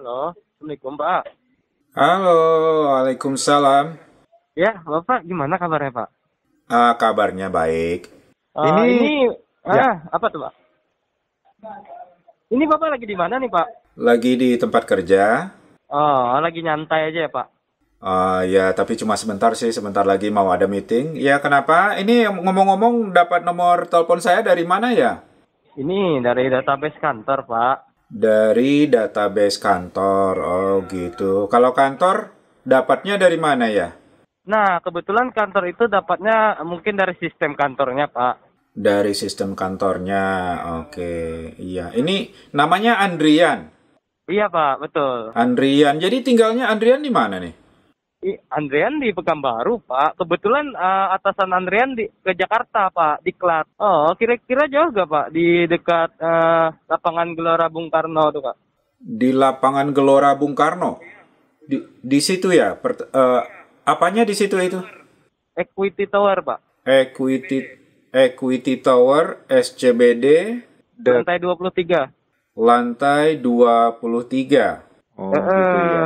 Halo, Assalamualaikum Pak. Halo, Waalaikumsalam. Ya, Bapak gimana kabarnya Pak? Kabarnya baik. Eh Ini, ini, ya, apa tuh Pak? Ini Bapak lagi di mana nih Pak? lagi di tempat kerja. Oh, lagi nyantai aja ya Pak? Ya, tapi cuma sebentar sih, sebentar lagi mau ada meeting. Ya, kenapa? Ini ngomong-ngomong dapat nomor telepon saya dari mana ya? Ini dari database kantor Pak. Dari database kantor. Oh, gitu. Kalau kantor, dapatnya dari mana ya? Nah, kebetulan kantor itu dapatnya mungkin dari sistem kantornya Pak. Dari sistem kantornya. Oke, iya. Ini namanya Andrian. Iya Pak, betul. Andrian. Jadi tinggalnya Andrian di mana nih? Andrian di Pekanbaru Pak. Kebetulan atasan Andrian ke Jakarta Pak, di Klat. Oh, kira-kira jauh gak Pak? Di dekat lapangan Gelora Bung Karno tuh Pak. Di lapangan Gelora Bung Karno. Di situ ya. Apanya di situ itu? Equity Tower Pak. Equity Equity Tower SCBD Lantai 23. lantai 23. Oh, gitu ya.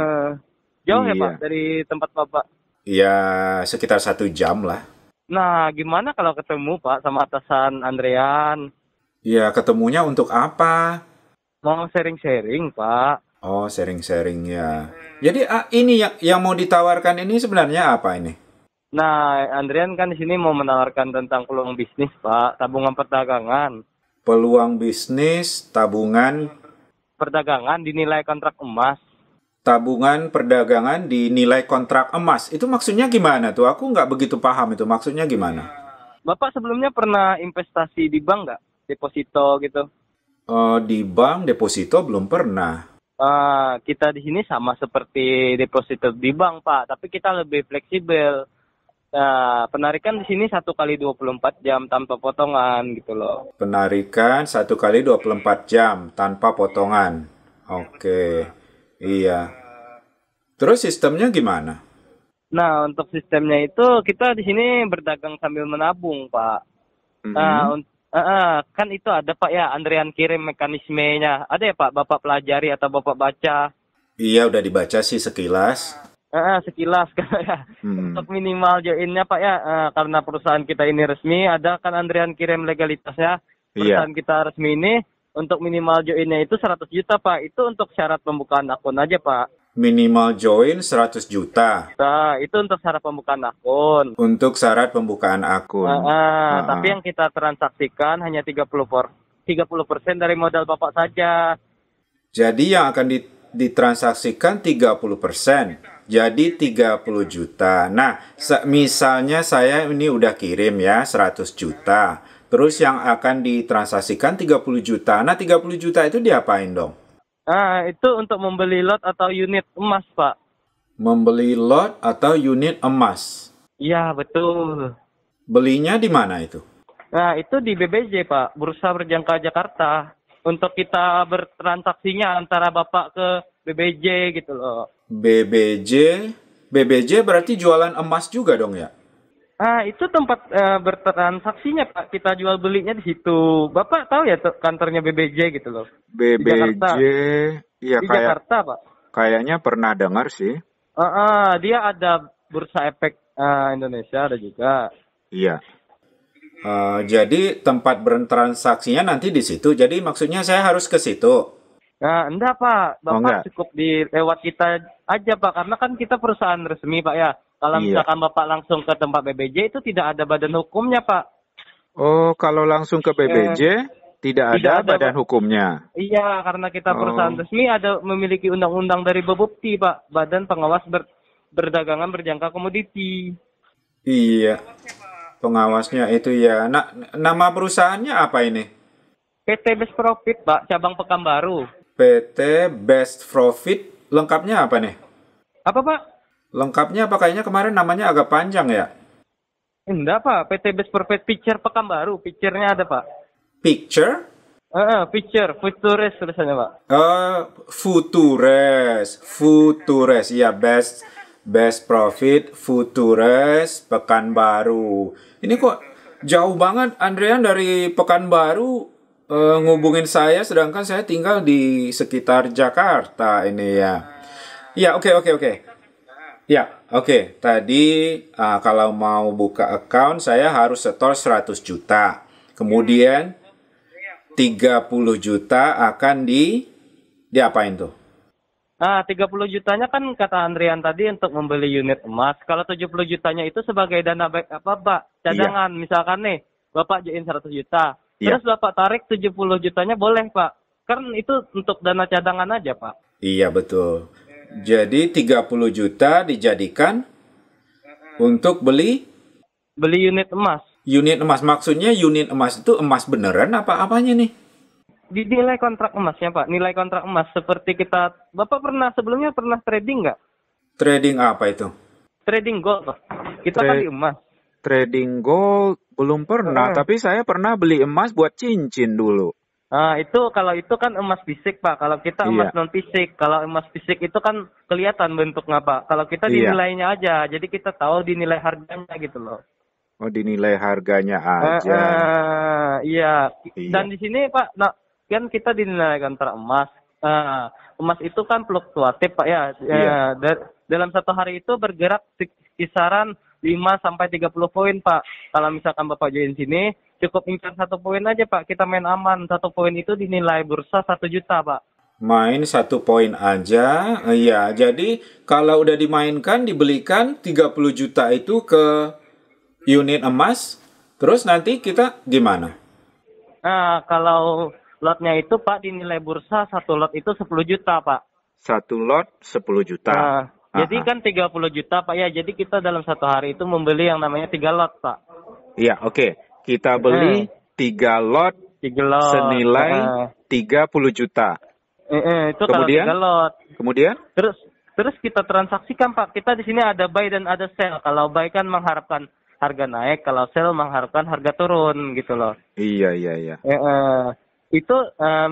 Jauh ya Pak Iya. dari tempat Bapak? Ya, sekitar 1 jam lah. Nah, gimana kalau ketemu Pak sama atasan Andrean? Ya, ketemunya untuk apa? Mau sharing-sharing Pak. Oh, sharing-sharing ya. Jadi ini yang mau ditawarkan ini sebenarnya apa ini? Nah, Andrean kan di sini mau menawarkan tentang peluang bisnis Pak, tabungan perdagangan. Peluang bisnis, Perdagangan dinilai kontrak emas. tabungan perdagangan di nilai kontrak emas. Itu maksudnya gimana tuh? Aku nggak begitu paham itu. Maksudnya gimana? Bapak sebelumnya pernah investasi di bank nggak? Deposito gitu. Di bank deposito belum pernah. Kita di sini sama seperti deposito di bank Pak, tapi kita lebih fleksibel. Nah, penarikan di sini 1 kali 24 jam tanpa potongan gitu loh. Penarikan 1 kali 24 jam tanpa potongan. Oke, iya. Terus sistemnya gimana? Nah, untuk sistemnya itu kita di sini berdagang sambil menabung, Pak. Mm-mm. Nah, kan itu ada Pak ya, Andrean kirim mekanismenya. Ada ya Pak, Bapak pelajari atau Bapak baca? Iya, udah dibaca sih sekilas. Sekilas kan ya. Hmm. Untuk minimal joinnya Pak ya, karena perusahaan kita ini resmi, ada kan Andrean kirim legalitasnya. Iya, Perusahaan kita resmi ini untuk minimal joinnya itu 100 juta Pak. Itu untuk syarat pembukaan akun aja Pak. minimal join 100 juta Nah, itu untuk syarat pembukaan akun. untuk syarat pembukaan akun. Tapi yang kita transaksikan hanya 30% dari modal Bapak saja. Jadi yang akan ditransaksikan 30%. Jadi 30 juta. Nah, misalnya saya ini udah kirim ya 100 juta. Terus yang akan ditransaksikan 30 juta. Nah, 30 juta itu diapain dong? Itu untuk membeli lot atau unit emas, Pak. Membeli lot atau unit emas. Iya, betul. Belinya di mana itu? Nah, itu di BBJ, Pak. Bursa Berjangka Jakarta. Untuk kita bertransaksinya antara Bapak ke BBJ gitu loh. BBJ. BBJ berarti jualan emas juga dong ya? Itu tempat bertransaksinya, Pak. Kita jual belinya di situ. Bapak tahu ya kantornya BBJ gitu loh. Di BBJ, Jakarta. iya Di Jakarta, Pak. kayaknya pernah dengar sih. Dia ada Bursa Efek Indonesia ada juga. Iya. Jadi tempat bertransaksinya nanti di situ. Jadi maksudnya saya harus ke situ. Nah, enggak Pak, Oh, enggak? Bapak cukup di lewat kita aja Pak, karena kan kita perusahaan resmi Pak ya. Kalau Iya. misalkan Bapak langsung ke tempat BBJ itu tidak ada badan hukumnya Pak. Oh, kalau langsung ke BBJ tidak Tidak ada ada, badan Pak. hukumnya. Iya, karena kita perusahaan Oh, resmi ada memiliki undang-undang dari Bapepti Pak, Badan Pengawas Berdagangan Berjangka Komoditi. iya. Pengawasnya itu ya. Nah, nama perusahaannya apa ini? PT Best Profit Pak, cabang Pekanbaru. PT Best Profit. Lengkapnya apa nih? Apa Pak? Lengkapnya apa kayaknya kemarin namanya agak panjang ya? Enggak Pak, PT Best Profit Picture Pekanbaru, picture-nya ada Pak. Picture? Picture, Futurist tulisannya Pak. Futures. Futures. Ya, Best Profit Futures Pekanbaru. Ini kok jauh banget Andrean dari Pekanbaru ngubungin saya sedangkan saya tinggal di sekitar Jakarta ini ya. Ya, oke. Ya, oke. Tadi kalau mau buka account saya harus setor 100 juta. Kemudian 30 juta akan diapain tuh? 30 jutanya kan kata Andrian tadi untuk membeli unit emas. Kalau 70 jutanya itu sebagai dana baik apa, Pak? Cadangan. Misalkan nih, Bapak join 100 juta. Iya. Terus Bapak tarik 70 jutanya boleh, Pak. Kan itu untuk dana cadangan aja, Pak. Iya, betul. Jadi 30 juta dijadikan untuk beli Beli unit emas. unit emas. Maksudnya unit emas itu emas beneran apa apanya nih? Di nilai kontrak emasnya, Pak. Nilai kontrak emas seperti kita... Bapak sebelumnya pernah trading nggak? Trading apa itu? Trading gold, Pak. Kita kan di emas. Trading gold belum pernah, tapi saya pernah beli emas buat cincin dulu. Kalau itu kan emas fisik, Pak. Kalau kita emas non fisik, kalau emas fisik itu kan kelihatan bentuknya, Pak. Kalau kita dinilainya aja, jadi kita tahu dinilai harganya gitu loh. Oh, dinilai harganya aja. Iya. Dan di sini, Pak, kan kita dinilai kontrak emas. Emas itu kan fluktuatif, Pak ya. Dalam satu hari itu bergerak kisaran 5-30 poin, Pak. Kalau misalkan Bapak join sini, cukup incar 1 poin aja, Pak. Kita main aman. 1 poin itu dinilai bursa 1 juta, Pak. Main 1 poin aja. Iya, jadi kalau udah dimainkan, dibelikan 30 juta itu ke unit emas, terus nanti kita gimana? Kalau lotnya itu, Pak, dinilai bursa 1 lot itu 10 juta, Pak. 1 lot 10 juta. Jadi kan 30 juta, Pak ya. Jadi kita dalam 1 hari itu membeli yang namanya 3 lot, Pak. Iya, oke. Kita beli 3 lot, 3 lot senilai 30 juta. Itu Kemudian? kalau 3 lot. Kemudian? Terus kita transaksikan, Pak. Kita di sini ada buy dan ada sell. Kalau buy kan mengharapkan harga naik, kalau sell mengharapkan harga turun gitu loh. Iya. Itu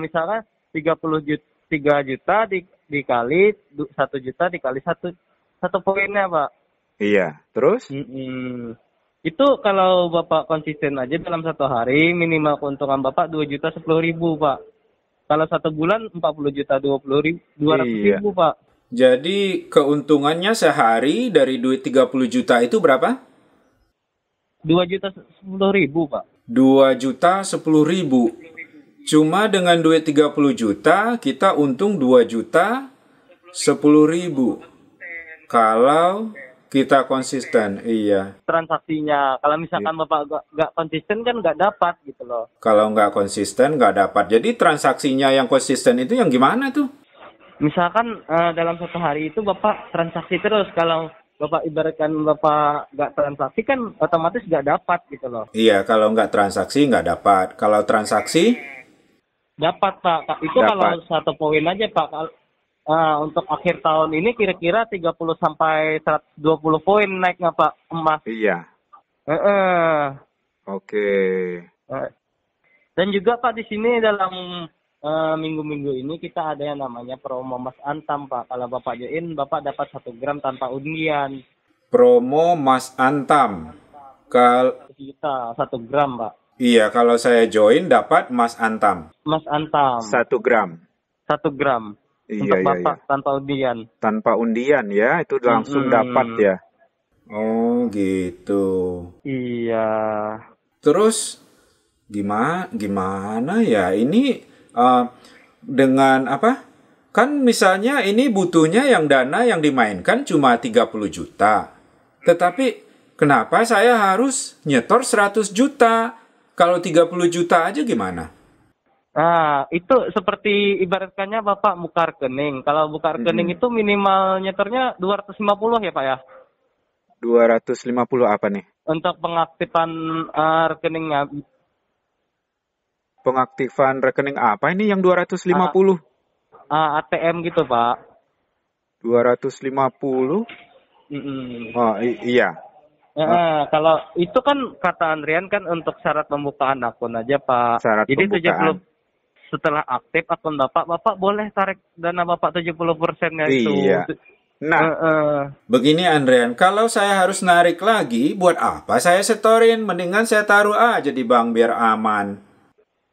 misalkan 3 juta dikali 1 juta dikali 1 poinnya, Pak. Iya. Terus? Itu kalau Bapak konsisten aja dalam 1 hari, minimal keuntungan Bapak 2.010.000, Pak. Kalau 1 bulan 40 juta 200.000, Pak. Jadi keuntungannya sehari dari duit 30 juta itu berapa? 2.010.000, Pak. 2.010.000. Cuma dengan duit 30 juta, kita untung 2.010.000. Kalau kita konsisten, iya. Transaksinya, kalau misalkan Bapak nggak konsisten kan nggak dapat gitu loh. Kalau nggak konsisten, nggak dapat. Jadi transaksinya yang konsisten itu yang gimana tuh? Misalkan dalam 1 hari itu Bapak transaksi terus. Kalau Bapak ibaratkan Bapak nggak transaksi kan otomatis nggak dapat gitu loh. Iya, kalau nggak transaksi nggak dapat. Kalau transaksi? Dapat, Pak. Itu dapat. kalau 1 poin aja, Pak. Untuk akhir tahun ini kira-kira 30 sampai 120 poin naiknya, Pak, emas. Iya. Oke. Dan juga, Pak, di sini dalam minggu-minggu ini kita ada yang namanya promo Mas Antam, Pak. Kalau Bapak join, Bapak dapat 1 gram tanpa undian. Promo Mas Antam. 1 juta, 1 gram, Pak. Iya, kalau saya join dapat Mas Antam. Mas Antam. 1 gram. 1 gram. Iya, Untuk Bapak tanpa undian. Tanpa undian ya, itu langsung dapat ya. Oh, gitu. Iya. Terus gimana ya? Ini dengan apa? Kan misalnya ini butuhnya yang dana yang dimainkan cuma 30 juta. Tetapi kenapa saya harus nyetor 100 juta? Kalau 30 juta aja gimana? Itu seperti ibaratkannya Bapak buka rekening. Kalau buka rekening itu minimal nyetornya 250 ya, Pak ya? 250 apa nih? Untuk pengaktifan rekeningnya. Pengaktifan rekening apa ini yang 250? ATM gitu, Pak. 250? Oh, iya. Kalau itu kan kata Andrian kan untuk syarat pembukaan akun aja, Pak. Syarat Jadi pembukaan. 70 setelah aktif akun Bapak boleh tarik dana Bapak 70%-nya itu. Iya. Nah, begini Andrian, kalau saya harus narik lagi, buat apa saya setorin? Mendingan saya taruh aja di bank biar aman.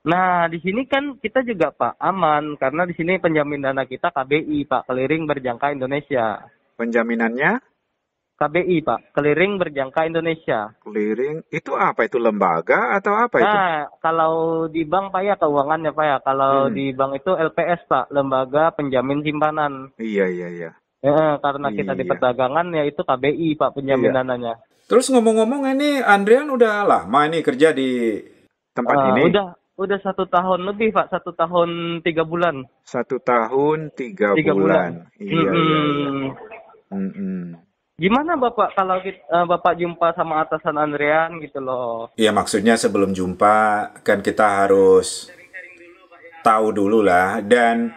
Nah, di sini kan kita juga Pak aman karena di sini penjamin dana kita KBI Pak, Keliring Berjangka Indonesia. Penjaminannya KBI Pak, Keliring Berjangka Indonesia. clearing itu apa itu lembaga atau apa itu? Nah, kalau di bank Pak ya keuangannya Pak ya. Kalau Hmm. di bank itu LPS Pak, Lembaga Penjamin Simpanan. Iya. Karena kita di Iya. perdagangan ya itu KBI Pak penjamin Iya. dananya. Terus ngomong-ngomong ini Andrian udah lama ini kerja di... Tempat ini Udah 1 tahun lebih Pak, 1 tahun 3 bulan. 1 tahun 3 3 bulan. bulan. Iya. Mm-mm. Gimana Bapak kalau Bapak jumpa sama atasan Andrean gitu loh? Ya maksudnya sebelum jumpa kan kita harus tahu dulu lah. Dan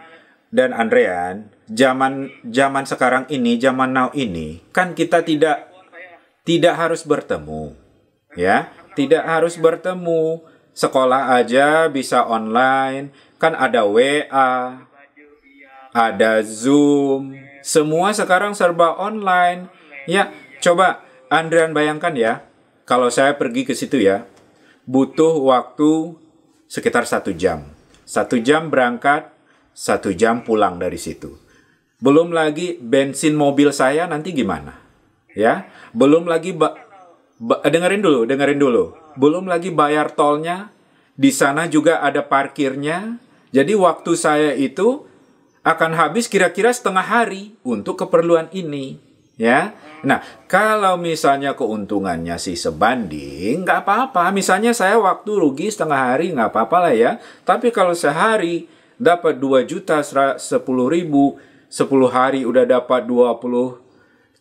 Andrean, zaman sekarang ini, zaman now ini, kan kita tidak harus bertemu, ya, tidak harus bertemu. Sekolah aja bisa online, kan ada WA, ada Zoom, semua sekarang serba online. Ya, coba Andrean bayangkan ya, kalau saya pergi ke situ ya, butuh waktu sekitar 1 jam. 1 jam berangkat, 1 jam pulang dari situ. Belum lagi bensin mobil saya nanti gimana? Ya, belum lagi dengerin dulu. Belum lagi bayar tolnya, di sana juga ada parkirnya. Jadi waktu saya itu akan habis kira-kira setengah hari untuk keperluan ini. Ya, nah kalau misalnya keuntungannya sih sebanding, nggak apa-apa. Misalnya saya waktu rugi setengah hari, nggak apa-apa lah ya. Tapi kalau sehari dapat 2 juta 10 ribu, 10 hari udah dapat 20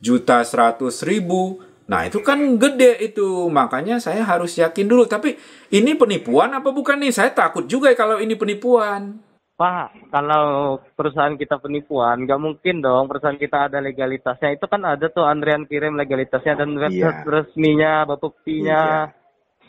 juta 100 ribu. Nah itu kan gede itu, makanya saya harus yakin dulu. Tapi ini penipuan apa bukan nih? Saya takut juga kalau ini penipuan. Pak, kalau perusahaan kita penipuan, nggak mungkin dong perusahaan kita ada legalitasnya. Itu kan ada tuh Andrean kirim legalitasnya dan website Iya. resminya, buktinya.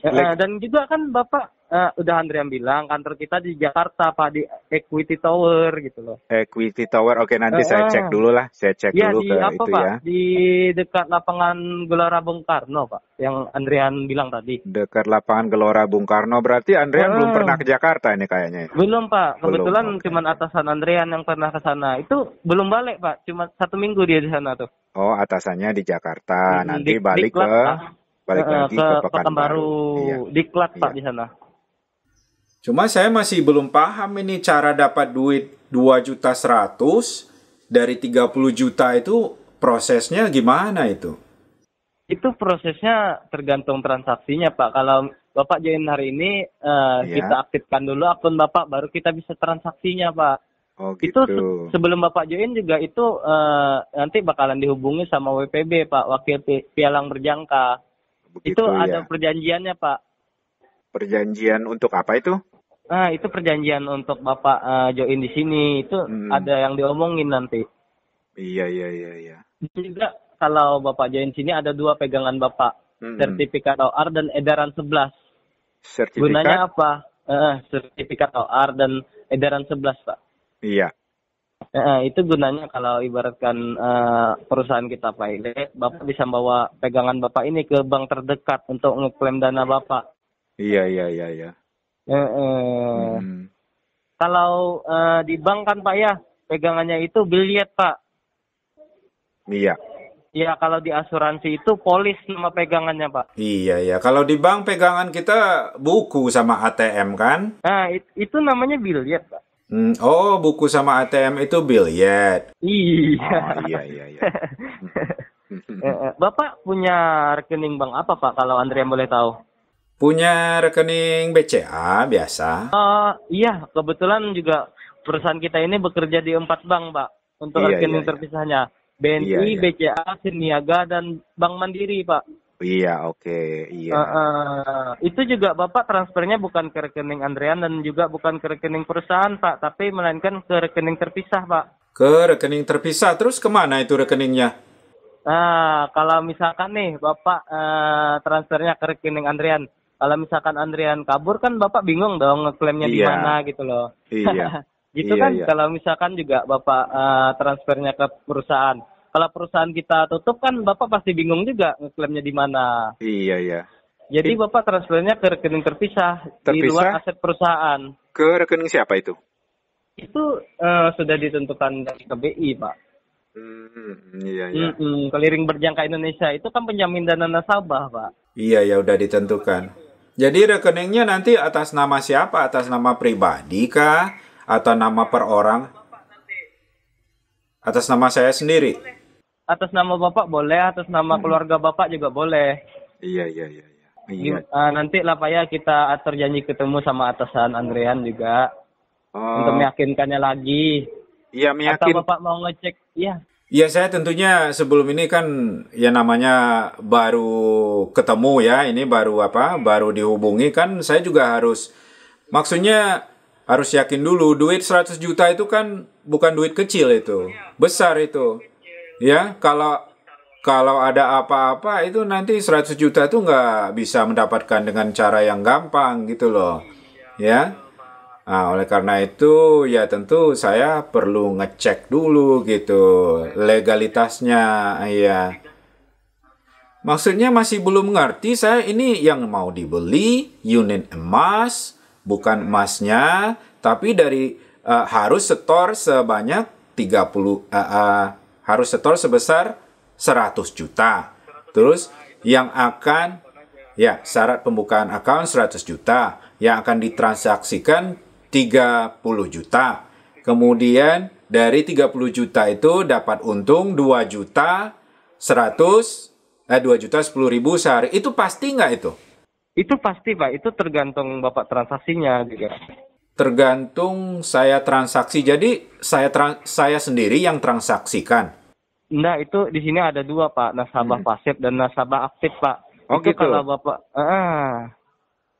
Iya. Dan juga kan Bapak udah Andrean bilang kantor kita di Jakarta Pak, di Equity Tower gitu loh. Equity Tower. Oke, nanti saya cek dulu lah. Saya cek Ya dulu di ke apa itu Pak? ya. Di dekat lapangan Gelora Bung Karno Pak, yang Andrean bilang tadi. Dekat lapangan Gelora Bung Karno. Berarti Andrean belum pernah ke Jakarta ini kayaknya. Belum Pak, kebetulan Belum, oke. cuma atasan Andrean yang pernah ke sana. Itu belum balik Pak, cuma 1 minggu dia di sana tuh. Oh, atasannya di Jakarta. Nanti balik Diklat, Pak. lagi ke Pekanbaru. Iya. Diklat Pak Iya. di sana. Cuma saya masih belum paham ini cara dapat duit 2 juta 100 dari 30 juta itu prosesnya gimana itu? Itu prosesnya tergantung transaksinya Pak. Kalau Bapak join hari ini, kita aktifkan dulu akun Bapak, baru kita bisa transaksinya Pak. Oh Itu gitu. sebelum Bapak join juga itu nanti bakalan dihubungi sama WPB Pak, Wakil Pialang Berjangka. Begitu Itu ya. ada perjanjiannya Pak. Perjanjian untuk apa itu? Nah, itu perjanjian untuk Bapak join di sini. Itu ada yang diomongin nanti. Iya. Itu juga kalau Bapak join sini ada 2 pegangan Bapak. Sertifikat OR dan edaran 11. Sertifikat? Gunanya apa? Sertifikat OR dan edaran 11 Pak. Iya. Itu gunanya kalau ibaratkan perusahaan kita pilot, Bapak bisa bawa pegangan Bapak ini ke bank terdekat untuk ngeklaim dana Bapak. Iya. Kalau di bank kan Pak ya, pegangannya itu biliet Pak. Iya. Ya kalau di asuransi itu polis nama pegangannya Pak. Iya. Kalau di bank pegangan kita buku sama ATM kan? Nah itu namanya biliet Pak. Oh, buku sama ATM itu biliet. Iya. Oh, iya. Bapak punya rekening bank apa Pak kalau Andrea boleh tahu? Punya rekening BCA biasa. Iya, kebetulan juga perusahaan kita ini bekerja di 4 bank, Pak. Untuk rekening terpisahnya. BNI, BCA, Siniaga, dan Bank Mandiri, Pak. Iya, oke. Iya. Itu juga Bapak transfernya bukan ke rekening Andrean dan juga bukan ke rekening perusahaan, Pak. Tapi melainkan ke rekening terpisah, Pak. Ke rekening terpisah, terus kemana itu rekeningnya? Kalau misalkan nih Bapak transfernya ke rekening Andrean. Kalau misalkan Andrean kabur kan Bapak bingung dong ngeklaimnya di mana gitu loh. Iya. Gitu kan. Kalau misalkan juga Bapak transfernya ke perusahaan. Kalau perusahaan kita tutup kan Bapak pasti bingung juga ngeklaimnya di mana. Iya. Jadi Bapak transfernya ke rekening terpisah di luar Terpisah aset perusahaan. ke rekening siapa itu? Itu sudah ditentukan dari KBI, Pak. Iya, iya. Clearing berjangka Indonesia itu kan penjamin dana nasabah, Pak. Iya, ya udah ditentukan. Jadi rekeningnya nanti atas nama siapa? Atas nama pribadi kah? Atau nama per orang? Atas nama saya sendiri? Atas nama Bapak boleh, atas nama keluarga Bapak juga boleh. Iya, iya, iya. Iya. Nanti lah Pak ya kita atur janji ketemu sama atasan Andrean juga. Untuk Oh, meyakinkannya lagi. iya Atau meyakin. Bapak mau ngecek? Iya. Ya saya tentunya sebelum ini kan ya namanya baru ketemu ya, ini baru baru dihubungi kan saya juga harus maksudnya harus yakin dulu duit 100 juta itu kan bukan duit kecil itu, besar itu. Ya, kalau ada apa-apa itu nanti 100 juta itu nggak bisa mendapatkan dengan cara yang gampang gitu loh. Ya. Nah, oleh karena itu ya tentu saya perlu ngecek dulu gitu legalitasnya ya. Maksudnya masih belum ngerti saya ini yang mau dibeli unit emas bukan emasnya tapi dari harus setor sebanyak 30 harus setor sebesar 100 juta. Terus yang akan ya syarat pembukaan akun 100 juta yang akan ditransaksikan 30 juta. Kemudian dari 30 juta itu dapat untung 2 juta 2 juta 10 ribu sehari. Itu pasti nggak itu? Itu pasti Pak, itu tergantung Bapak transaksinya juga. Tergantung saya transaksi. Jadi saya sendiri yang transaksikan. Nah, itu di sini ada dua Pak, nasabah pasif dan nasabah aktif Pak. Oh, Itu gitu. kalau Bapak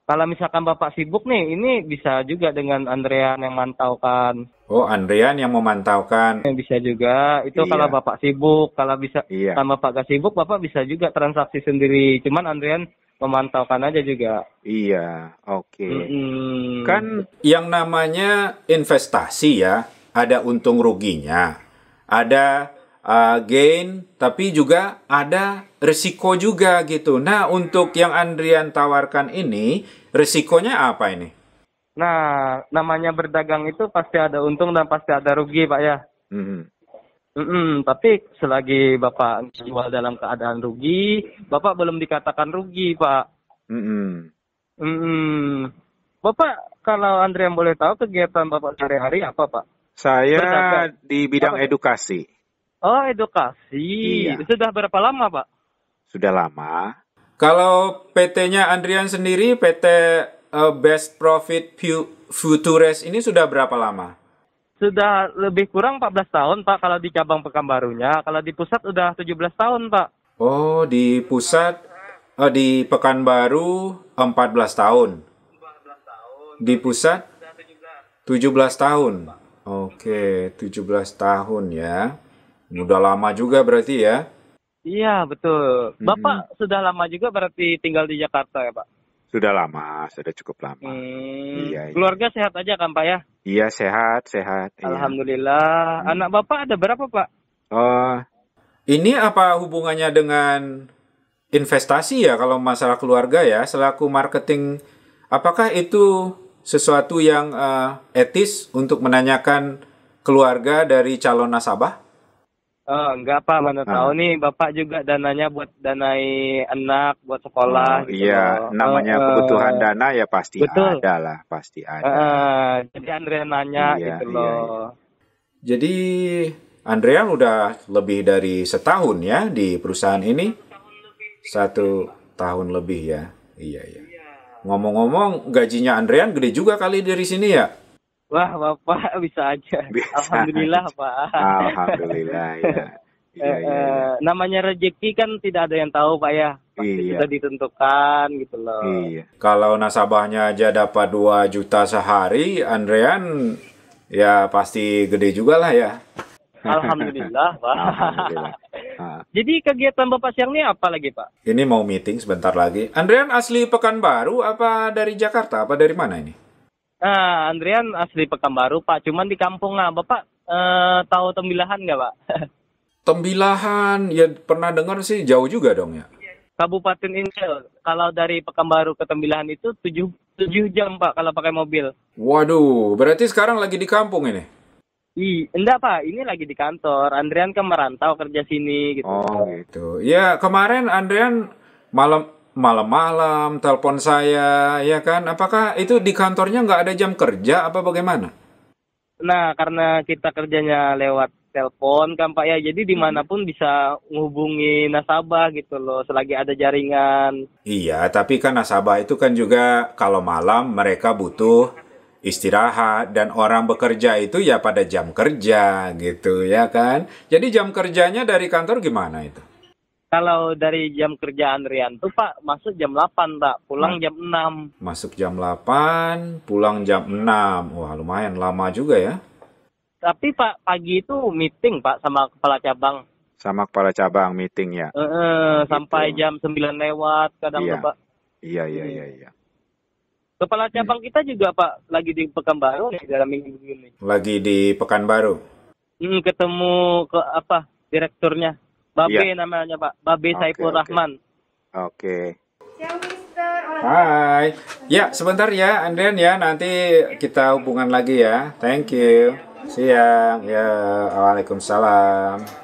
kalau misalkan Bapak sibuk nih, ini bisa juga dengan Andrean yang mantaukan. Oh, Andrean yang memantaukan. Bisa juga. Itu Iya. kalau Bapak sibuk, kalau bisa Iya. kalau Bapak gak sibuk, Bapak bisa juga transaksi sendiri. Cuman Andrean memantaukan aja juga. Iya, oke. Mm-mm. Kan Yang namanya investasi ya, ada untung ruginya. Ada gain, tapi juga ada risiko juga gitu. Nah, untuk yang Andrian tawarkan ini, risikonya apa ini? Nah, namanya berdagang itu pasti ada untung dan pasti ada rugi, Pak ya. Tapi selagi Bapak jual dalam keadaan rugi, Bapak belum dikatakan rugi, Pak. Bapak, kalau Andrean boleh tahu kegiatan Bapak sehari-hari apa, Pak? saya Berdagang. di bidang Apa? edukasi. Oh, edukasi. Iya. Sudah berapa lama, Pak? Sudah lama. Kalau PT-nya Andrian sendiri, PT Best Profit Futures ini sudah berapa lama? Sudah lebih kurang 14 tahun, Pak, kalau di cabang Pekanbarunya. Kalau di pusat udah 17 tahun, Pak. Oh, di pusat, di Pekanbaru 14 tahun. Di pusat 17 tahun. Oke, 17 tahun ya. Udah lama juga berarti ya. Iya, betul. Bapak sudah lama juga berarti tinggal di Jakarta ya, Pak? Sudah lama, sudah cukup lama. Iya. Keluarga sehat aja kan, Pak ya? Iya, sehat. Iya. Alhamdulillah. Anak Bapak ada berapa, Pak? Oh, Ini apa hubungannya dengan investasi ya kalau masalah keluarga ya, selaku marketing, apakah itu sesuatu yang etis untuk menanyakan keluarga dari calon nasabah? Enggak, Pak. Mana tahu nih Bapak juga dananya buat danai anak, buat sekolah. gitu iya, loh. namanya kebutuhan dana ya pasti Betul. ada lah, pasti ada. Jadi Andre nanya Iya, gitu iya, loh. Jadi Andrean udah lebih dari setahun ya di perusahaan ini. 1 tahun lebih ya. Iya. Ngomong-ngomong gajinya Andrean gede juga kali dari sini ya? Wah, Bapak bisa aja. Bisa Alhamdulillah, aja. Pak. Alhamdulillah ya. Iya. Namanya rezeki kan tidak ada yang tahu, Pak ya. Pasti Iya. sudah ditentukan gitu loh. Iya. Kalau nasabahnya aja dapat 2 juta sehari, Andrean ya pasti gede juga lah ya. Alhamdulillah, Pak. Alhamdulillah. Jadi kegiatan Bapak siang ini apa lagi, Pak? Ini mau meeting sebentar lagi. Andrean asli Pekanbaru apa dari Jakarta? Apa dari mana ini? Andrean asli Pekanbaru, Pak. Cuman di kampung. Nah, Bapak tahu Tembilahan nggak, Pak? Tembilahan, ya pernah dengar sih jauh juga dong ya. Kabupaten Intel. Kalau dari Pekanbaru ke Tembilahan itu 7 jam, Pak, kalau pakai mobil. Waduh, berarti sekarang lagi di kampung ini? Enggak, Pak. Ini lagi di kantor. Andrian kan merantau kerja sini gitu. Oh gitu. Ya kemarin Andrian malam-malam telepon saya, ya kan? Apakah itu di kantornya nggak ada jam kerja apa bagaimana? Nah, karena kita kerjanya lewat telepon kan, Pak, ya. Jadi dimanapun bisa menghubungi nasabah gitu loh, selagi ada jaringan. Iya, tapi kan nasabah itu kan juga kalau malam mereka butuh istirahat dan orang bekerja itu ya pada jam kerja gitu ya kan. Jadi jam kerjanya dari kantor gimana itu? Kalau dari jam kerja Andrian tuh, Pak, masuk jam 8, Pak. Pulang jam 6. Masuk jam 8, pulang jam 6. Wah, lumayan lama juga ya. Tapi, Pak, pagi itu meeting, Pak, sama kepala cabang. Sama kepala cabang meeting ya. Sampai jam 9 lewat kadang Iya. tuh, Pak. Iya. Kepala cabang kita juga, Pak, lagi di Pekanbaru nih dalam minggu ini. Lagi di Pekanbaru. Ketemu direkturnya. Babe Iya. namanya, Pak. Babe Oke, Saiful oke. Rahman. Oke. Hai. Ya, sebentar ya, Andrian ya. Nanti kita hubungan lagi ya. Thank you. Siang. Ya, Waalaikumsalam.